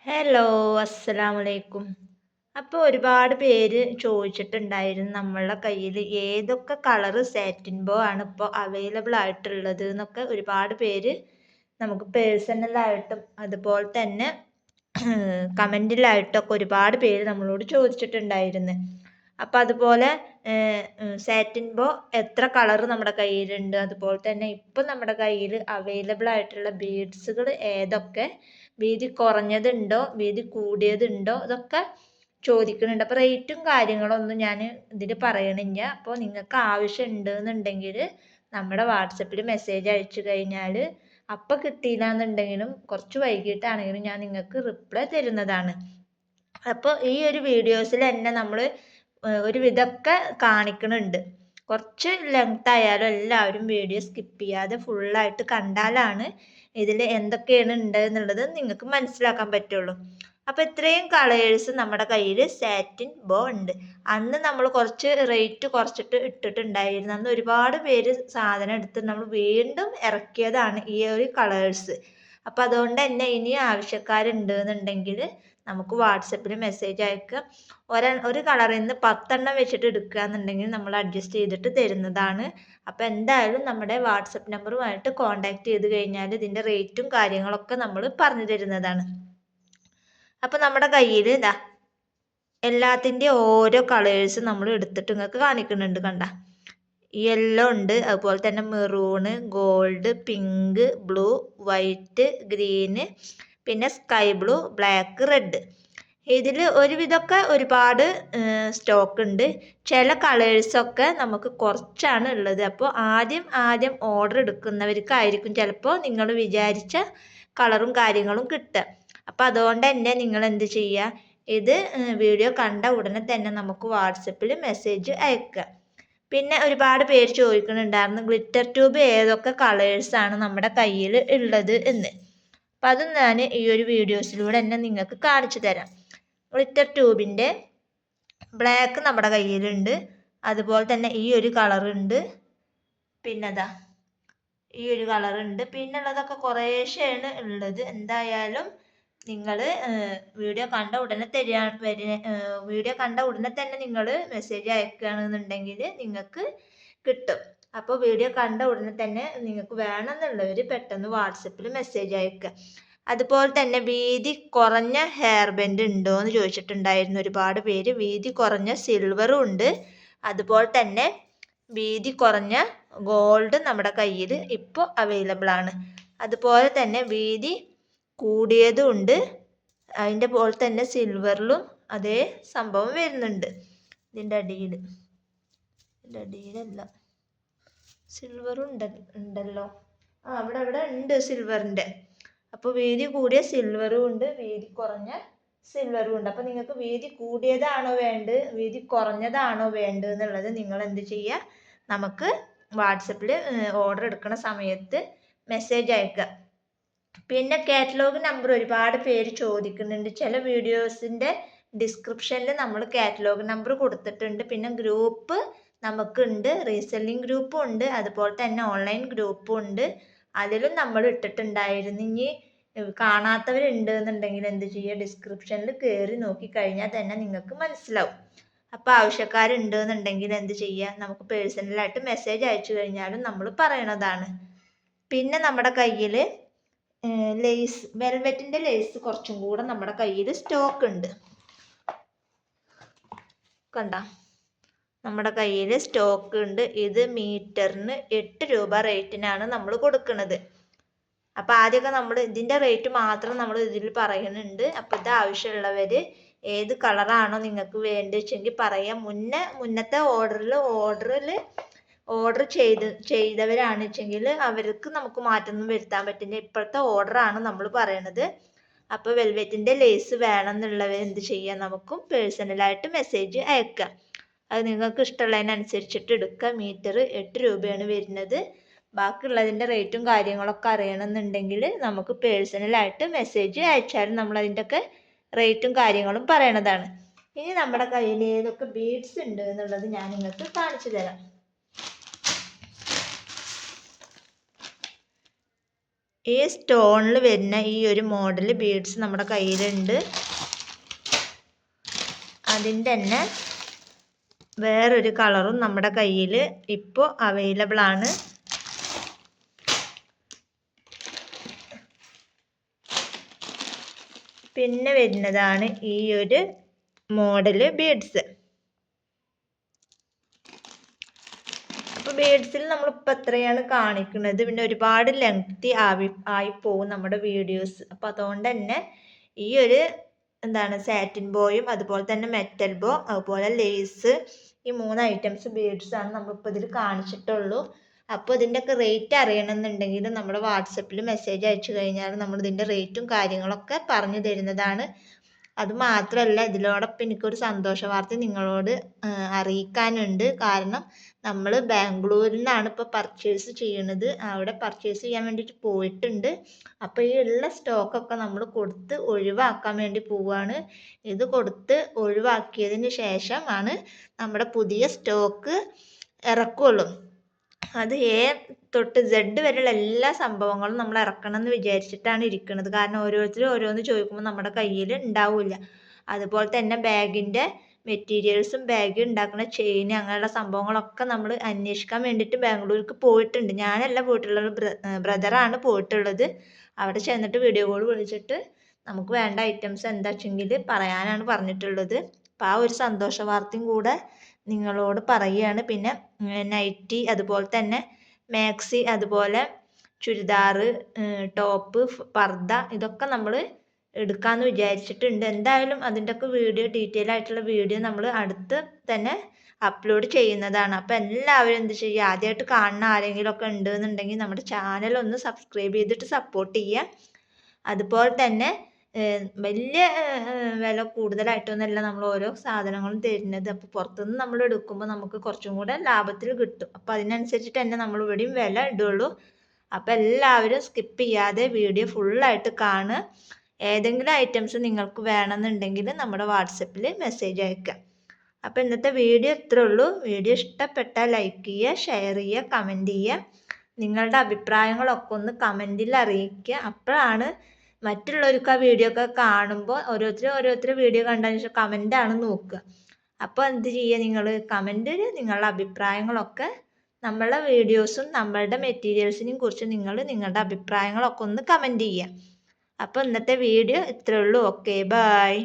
Hello, അസ്സലാമലൈക്കും. അപ്പോൾ ഒരുപാട് പേര് ചോദിച്ചിട്ടുണ്ടായിരുന്നു നമ്മളുടെ കയ്യിൽ ഏതൊക്കെ കളറ് സാറ്റിൻ ബോ ആണ് ഇപ്പോൾ അവൈലബിൾ ആയിട്ടുള്ളത് എന്നൊക്കെ ഒരുപാട് പേര് നമുക്ക് പേഴ്സണലായിട്ടും അതുപോലെ തന്നെ കമൻറ്റിലായിട്ടൊക്കെ ഒരുപാട് പേര് നമ്മളോട് ചോദിച്ചിട്ടുണ്ടായിരുന്നു. അപ്പോൾ അതുപോലെ സാറ്റിൻ ബോ എത്ര കളറ് നമ്മുടെ കയ്യിലുണ്ട്, അതുപോലെ തന്നെ ഇപ്പം നമ്മുടെ കയ്യിൽ അവൈലബിൾ ആയിട്ടുള്ള ബീഡ്സുകൾ ഏതൊക്കെ, വീതി കുറഞ്ഞതുണ്ടോ വീതി കൂടിയതുണ്ടോ, ഇതൊക്കെ ചോദിക്കുന്നുണ്ട്. അപ്പോൾ റേറ്റും കാര്യങ്ങളൊന്നും ഞാൻ ഇതിൽ പറയണില്ല. അപ്പോൾ നിങ്ങൾക്ക് ആവശ്യം ഉണ്ടെന്നുണ്ടെങ്കിൽ നമ്മുടെ വാട്സപ്പിൽ മെസ്സേജ് അയച്ചു കഴിഞ്ഞാൽ അപ്പം കിട്ടിയില്ല എന്നുണ്ടെങ്കിലും കുറച്ച് വൈകിട്ടാണെങ്കിലും ഞാൻ നിങ്ങൾക്ക് റിപ്ലൈ തരുന്നതാണ്. അപ്പോൾ ഈ ഒരു വീഡിയോസിൽ തന്നെ നമ്മൾ ഒരു വിധമൊക്കെ കാണിക്കുന്നുണ്ട്. കുറച്ച് ലെങ്ത് ആയാലും എല്ലാവരും വീഡിയോ സ്കിപ്പ് ചെയ്യാതെ ഫുള്ളായിട്ട് കണ്ടാലാണ് ഇതിൽ എന്തൊക്കെയാണ് ഉണ്ട് എന്നുള്ളത് നിങ്ങൾക്ക് മനസ്സിലാക്കാൻ പറ്റുള്ളൂ. അപ്പോൾ ഇത്രയും കളേഴ്സ് നമ്മുടെ കയ്യിൽ സാറ്റിൻ ബോ ഉണ്ട്. അന്ന് നമ്മൾ കുറച്ച് റേറ്റ് കുറച്ചിട്ട് ഇട്ടിട്ടുണ്ടായിരുന്നു. അന്ന് ഒരുപാട് പേര് സാധനം എടുത്ത് നമ്മൾ വീണ്ടും ഇറക്കിയതാണ് ഈ ഒരു കളേഴ്സ്. അപ്പോൾ അതുകൊണ്ട് തന്നെ ഇനി ആവശ്യക്കാരുണ്ട് എന്നുണ്ടെങ്കിൽ നമുക്ക് വാട്സപ്പിൽ മെസ്സേജ് അയക്കുക. ഒരു കളറിൽ നിന്ന് 10 എണ്ണം വെച്ചിട്ട് എടുക്കുക എന്നുണ്ടെങ്കിൽ നമ്മൾ അഡ്ജസ്റ്റ് ചെയ്തിട്ട് തരുന്നതാണ്. അപ്പോൾ എന്തായാലും നമ്മുടെ വാട്സപ്പ് നമ്പറുമായിട്ട് കോൺടാക്ട് ചെയ്ത് കഴിഞ്ഞാൽ ഇതിൻ്റെ റേറ്റും കാര്യങ്ങളൊക്കെ നമ്മൾ പറഞ്ഞു തരുന്നതാണ്. അപ്പോൾ നമ്മുടെ കയ്യിൽ ഇതാ എല്ലാത്തിൻ്റെ ഓരോ കളേഴ്സ് നമ്മൾ എടുത്തിട്ട് നിങ്ങൾക്ക് കാണിക്കുന്നുണ്ട്. കണ്ട, യെല്ലോ ഉണ്ട്, അതുപോലെ തന്നെ maroon, gold, pink, blue, white, green, പിന്നെ സ്കൈ ബ്ലൂ, ബ്ലാക്ക്, റെഡ്. ഇതിൽ ഒരുവിധമൊക്കെ ഒരുപാട് സ്റ്റോക്ക് ഉണ്ട്. ചില കളേഴ്സൊക്കെ നമുക്ക് കുറച്ചാണ് ഉള്ളത്. അപ്പോൾ ആദ്യം ഓർഡർ എടുക്കുന്നവർക്കായിരിക്കും ചിലപ്പോൾ നിങ്ങൾ വിചാരിച്ച കളറും കാര്യങ്ങളും കിട്ടുക. അപ്പോൾ അതുകൊണ്ട് തന്നെ നിങ്ങൾ എന്ത് ചെയ്യുക, ഇത് വീഡിയോ കണ്ട ഉടനെ തന്നെ നമുക്ക് വാട്സപ്പിൽ മെസ്സേജ് അയക്കുക. പിന്നെ ഒരുപാട് പേര് ചോദിക്കുന്നുണ്ടായിരുന്നു ഗ്ലിറ്റർ ട്യൂബ് ഏതൊക്കെ കളേഴ്സാണ് നമ്മുടെ കയ്യിൽ ഉള്ളത് എന്ന്. അപ്പം അതും ഞാൻ ഈ ഒരു വീഡിയോസിലൂടെ തന്നെ നിങ്ങൾക്ക് കാണിച്ചു തരാം. ഗ്ലിറ്റർ ട്യൂബിൻ്റെ ബ്ലാക്ക് നമ്മുടെ കയ്യിലുണ്ട്, അതുപോലെ തന്നെ ഈ ഒരു കളറുണ്ട്, പിന്നെതാ ഈ ഒരു കളറുണ്ട്, പിന്നെ ഉള്ളതൊക്കെ കുറേശ്ശെയാണ് ഉള്ളത്. എന്തായാലും നിങ്ങൾ വീഡിയോ കണ്ട ഉടനെ വീഡിയോ കണ്ട ഉടനെ തന്നെ നിങ്ങൾ മെസ്സേജ് അയക്കുകയാണെന്നുണ്ടെങ്കിൽ നിങ്ങൾക്ക് കിട്ടും. അപ്പോൾ വീഡിയോ കണ്ട ഉടനെ തന്നെ നിങ്ങൾക്ക് വേണമെന്നുള്ളവർ പെട്ടെന്ന് വാട്സപ്പിൽ മെസ്സേജ് അയക്കുക. അതുപോലെ തന്നെ വീതി കുറഞ്ഞ ഹെയർ ബാൻഡ് ഉണ്ടോ എന്ന് ചോദിച്ചിട്ടുണ്ടായിരുന്നു ഒരുപാട് പേര്. വീതി കുറഞ്ഞ സിൽവറും ഉണ്ട്, അതുപോലെ തന്നെ വീതി കുറഞ്ഞ ഗോൾഡ് നമ്മുടെ കയ്യിൽ ഇപ്പോൾ അവൈലബിൾ ആണ്. അതുപോലെ തന്നെ വീതി കൂടിയതും ഉണ്ട്, അതിൻ്റെ പോലെ തന്നെ സിൽവറിലും അതേ സംഭവം വരുന്നുണ്ട്. ഇതിൻ്റെ അടിയിലല്ല, സിൽവറും ഉണ്ടല്ലോ, ഇവിടെ ഉണ്ട് സിൽവറിൻ്റെ. അപ്പോൾ വീതി കൂടിയ സിൽവറും ഉണ്ട്, വീതി കുറഞ്ഞ സിൽവറും ഉണ്ട്. അപ്പോൾ നിങ്ങൾക്ക് വീതി കൂടിയതാണോ വേണ്ടത്, വീതി കുറഞ്ഞതാണോ വേണ്ടത് എന്നുള്ളത് നിങ്ങൾ എന്ത് ചെയ്യുക, നമുക്ക് വാട്സപ്പിൽ ഓർഡർ എടുക്കുന്ന സമയത്ത് മെസ്സേജ് അയക്കുക. പിന്നെ കാറ്റലോഗ് നമ്പർ ഒരുപാട് പേര് ചോദിക്കുന്നുണ്ട്. ചില വീഡിയോസിൻ്റെ ഡിസ്ക്രിപ്ഷനിൽ നമ്മൾ കാറ്റലോഗ് നമ്പർ കൊടുത്തിട്ടുണ്ട്. പിന്നെ ഗ്രൂപ്പ് നമുക്കുണ്ട്, റീസെല്ലിംഗ് ഗ്രൂപ്പും ഉണ്ട്, അതുപോലെ തന്നെ ഓൺലൈൻ ഗ്രൂപ്പും ഉണ്ട്. അതിലും നമ്മൾ ഇട്ടിട്ടുണ്ടായിരുന്നു. ഇനി കാണാത്തവരുണ്ട് എന്നുണ്ടെങ്കിൽ എന്ത് ചെയ്യുക, ഡിസ്ക്രിപ്ഷനിൽ കയറി നോക്കിക്കഴിഞ്ഞാൽ തന്നെ നിങ്ങൾക്ക് മനസ്സിലാവും. അപ്പോൾ ആവശ്യക്കാരുണ്ട് എന്നുണ്ടെങ്കിൽ എന്ത് ചെയ്യുക, നമുക്ക് പേഴ്സണലായിട്ട് മെസ്സേജ് അയച്ചു കഴിഞ്ഞാലും നമ്മൾ പറയണതാണ്. പിന്നെ നമ്മുടെ കയ്യിൽ ലേസ്, വെൽവെറ്റിൻ്റെ ലേസ് കുറച്ചും കൂടെ നമ്മുടെ കയ്യിൽ സ്റ്റോക്ക് ഉണ്ട്. കണ്ട, നമ്മുടെ കയ്യിൽ സ്റ്റോക്ക് ഉണ്ട്. ഇത് മീറ്ററിന് 8 രൂപ റേറ്റിനാണ് നമ്മൾ കൊടുക്കുന്നത്. അപ്പോൾ ആദ്യമൊക്കെ നമ്മൾ ഇതിൻ്റെ റേറ്റ് മാത്രം നമ്മൾ ഇതിൽ പറയുന്നുണ്ട്. അപ്പോൾ ഇത് ആവശ്യമുള്ളവർ ഏത് കളറാണോ നിങ്ങൾക്ക് വേണ്ടിച്ചെങ്കിൽ പറയാം. മുന്നത്തെ ഓർഡർ ചെയ്തവരാണ് വെച്ചെങ്കിൽ അവർക്ക് നമുക്ക് മാറ്റമൊന്നും വരുത്താൻ പറ്റില്ല. ഇപ്പോഴത്തെ ഓർഡറാണ് നമ്മൾ പറയണത്. അപ്പോൾ വെൽവെറ്റിൻ്റെ ലേസ് വേണമെന്നുള്ളവർ എന്ത് ചെയ്യുക, നമുക്കും പേഴ്സണലായിട്ട് മെസ്സേജ് അയക്കുക. അത് നിങ്ങൾക്ക് ഇഷ്ടമുള്ളതിനനുസരിച്ചിട്ട് എടുക്കുക. മീറ്റർ 8 രൂപയാണ് വരുന്നത്. ബാക്കിയുള്ളതിൻ്റെ റേറ്റും കാര്യങ്ങളൊക്കെ അറിയണമെന്നുണ്ടെങ്കിൽ നമുക്ക് പേഴ്സണലായിട്ട് മെസ്സേജ് അയച്ചാലും നമ്മൾ അതിൻ്റെയൊക്കെ റേറ്റും കാര്യങ്ങളും പറയണതാണ്. ഇനി നമ്മുടെ കയ്യിൽ ഏതൊക്കെ ബീഡ്സ് ഉണ്ട് എന്നുള്ളത് ഞാൻ നിങ്ങൾക്ക് കാണിച്ചു തരാം. ഈ സ്റ്റോണിൽ വരുന്ന ഈ ഒരു മോഡൽ ബീഡ്സ് നമ്മുടെ കയ്യിലുണ്ട്. അതിൻ്റെ തന്നെ വേറൊരു കളറും നമ്മുടെ കയ്യിൽ ഇപ്പോൾ അവൈലബിൾ ആണ്. പിന്നെ വരുന്നതാണ് ഈ ഒരു മോഡൽ ബീഡ്സ്. അപ്പോൾ ബീഡ്സിൽ നമ്മളിപ്പോൾ എത്രയാണ് കാണിക്കുന്നത്, പിന്നെ ഒരുപാട് ലെങ്തി ആയി പോകും നമ്മുടെ വീഡിയോസ്. അപ്പോൾ അതുകൊണ്ട് തന്നെ ഈ ഒരു സാറ്റിൻ ബോയും അതുപോലെ തന്നെ മെറ്റൽ ബോ അതുപോലെ ലേസ്, ഈ 3 ഐറ്റംസ് ബീഡ്സാണ് നമ്മളിപ്പോൾ ഇതിൽ കാണിച്ചിട്ടുള്ളൂ. അപ്പോൾ ഇതിൻ്റെയൊക്കെ റേറ്റ് അറിയണമെന്നുണ്ടെങ്കിൽ നമ്മുടെ വാട്സപ്പിൽ മെസ്സേജ് അയച്ചു കഴിഞ്ഞാൽ നമ്മൾ ഇതിൻ്റെ റേറ്റും കാര്യങ്ങളൊക്കെ പറഞ്ഞു തരുന്നതാണ്. അതുമാത്രമല്ല, ഇതിനോടൊപ്പം എനിക്കൊരു സന്തോഷ വാർത്ത നിങ്ങളോട് അറിയിക്കാനുണ്ട്. കാരണം നമ്മൾ ബാംഗ്ലൂരിൽ നിന്നാണ് ഇപ്പോൾ പർച്ചേസ് ചെയ്യണത്. അവിടെ പർച്ചേസ് ചെയ്യാൻ വേണ്ടിയിട്ട് പോയിട്ടുണ്ട്. അപ്പോൾ ഈ ഉള്ള സ്റ്റോക്കൊക്കെ നമ്മൾ കൊടുത്ത് ഒഴിവാക്കാൻ വേണ്ടി പോവുകയാണ്. ഇത് കൊടുത്ത് ഒഴിവാക്കിയതിന് ശേഷമാണ് നമ്മുടെ പുതിയ സ്റ്റോക്ക് ഇറക്കുള്ളൂ. അത് എ തൊട്ട് Z വരെയുള്ള എല്ലാ സംഭവങ്ങളും നമ്മൾ ഇറക്കണം എന്ന് വിചാരിച്ചിട്ടാണ് ഇരിക്കുന്നത്. കാരണം ഓരോരുത്തരും ഓരോന്ന് ചോദിക്കുമ്പോൾ നമ്മുടെ കയ്യിൽ ഉണ്ടാവില്ല. അതുപോലെ തന്നെ ബാഗിൻ്റെ മെറ്റീരിയൽസും ബാഗ് ഉണ്ടാക്കുന്ന ചെയിൻ അങ്ങനെയുള്ള സംഭവങ്ങളൊക്കെ നമ്മൾ അന്വേഷിക്കാൻ വേണ്ടിയിട്ട് ബാംഗ്ലൂർക്ക് പോയിട്ടുണ്ട്. ഞാനല്ല പോയിട്ടുള്ളത്, ബ്രദറാണ് പോയിട്ടുള്ളത്. അവിടെ ചെന്നിട്ട് വീഡിയോ കോൾ വിളിച്ചിട്ട് നമുക്ക് വേണ്ട ഐറ്റംസ് എന്താ വെച്ചെങ്കിൽ പറയാനാണ് പറഞ്ഞിട്ടുള്ളത്. അപ്പോൾ ആ ഒരു സന്തോഷ വാർത്തയും കൂടെ നിങ്ങളോട് പറയുകയാണ്. പിന്നെ നൈറ്റി, അതുപോലെ തന്നെ മാക്സി, അതുപോലെ ചുരിദാർ, ടോപ്പ്, പർദ്ദ, ഇതൊക്കെ നമ്മൾ എടുക്കാമെന്ന് വിചാരിച്ചിട്ടുണ്ട്. എന്തായാലും അതിൻ്റെയൊക്കെ ഡീറ്റെയിൽ ആയിട്ടുള്ള വീഡിയോ നമ്മൾ അടുത്ത് തന്നെ അപ്ലോഡ് ചെയ്യുന്നതാണ്. അപ്പോൾ എല്ലാവരും എന്ത് ചെയ്യുക, ആദ്യമായിട്ട് കാണുന്ന ആരെങ്കിലുമൊക്കെ ഉണ്ടെന്നുണ്ടെങ്കിൽ നമ്മുടെ ചാനൽ ഒന്ന് സബ്സ്ക്രൈബ് ചെയ്തിട്ട് സപ്പോർട്ട് ചെയ്യുക. അതുപോലെ തന്നെ വലിയ വില കൂടുതലായിട്ടൊന്നുമല്ല നമ്മൾ ഓരോ സാധനങ്ങളും തരുന്നത്. അപ്പോൾ പുറത്തുനിന്ന് നമ്മൾ എടുക്കുമ്പോൾ നമുക്ക് കുറച്ചും കൂടെ ലാഭത്തിൽ കിട്ടും. അപ്പോൾ അതിനനുസരിച്ചിട്ട് തന്നെ നമ്മൾ ഇവിടെയും വില ഇടുള്ളൂ. അപ്പോൾ എല്ലാവരും സ്കിപ്പ് ചെയ്യാതെ വീഡിയോ ഫുള്ളായിട്ട് കാണുക. ഏതെങ്കിലും ഐറ്റംസ് നിങ്ങൾക്ക് വേണമെന്നുണ്ടെങ്കിൽ നമ്മുടെ വാട്സപ്പിൽ മെസ്സേജ് അയക്കുക. അപ്പോൾ ഇന്നത്തെ വീഡിയോ ഇത്രേ ഉള്ളൂ. വീഡിയോ ഇഷ്ടപ്പെട്ടാൽ ലൈക്ക് ചെയ്യുക, ഷെയർ ചെയ്യുക, കമൻറ്റ് ചെയ്യുക. നിങ്ങളുടെ അഭിപ്രായങ്ങളൊക്കെ ഒന്ന് കമൻറ്റിൽ അറിയിക്കുക. അപ്പോഴാണ് മറ്റുള്ളവർക്ക് ആ വീഡിയോ ഒക്കെ കാണുമ്പോൾ ഓരോരുത്തർ വീഡിയോ കണ്ടതിന് ശേഷം കമൻ്റാണ് നോക്കുക. അപ്പോൾ എന്ത് ചെയ്യുക, നിങ്ങൾ കമൻറ്റിൽ നിങ്ങളുടെ അഭിപ്രായങ്ങളൊക്കെ, നമ്മളുടെ വീഡിയോസും നമ്മളുടെ മെറ്റീരിയൽസിനെയും കുറിച്ച് നിങ്ങളുടെ അഭിപ്രായങ്ങളൊക്കെ ഒന്ന് കമൻറ്റ് ചെയ്യുക. അപ്പോൾ ഇന്നത്തെ വീഡിയോ ഇത്രയേ ഉള്ളൂ. Okay, by.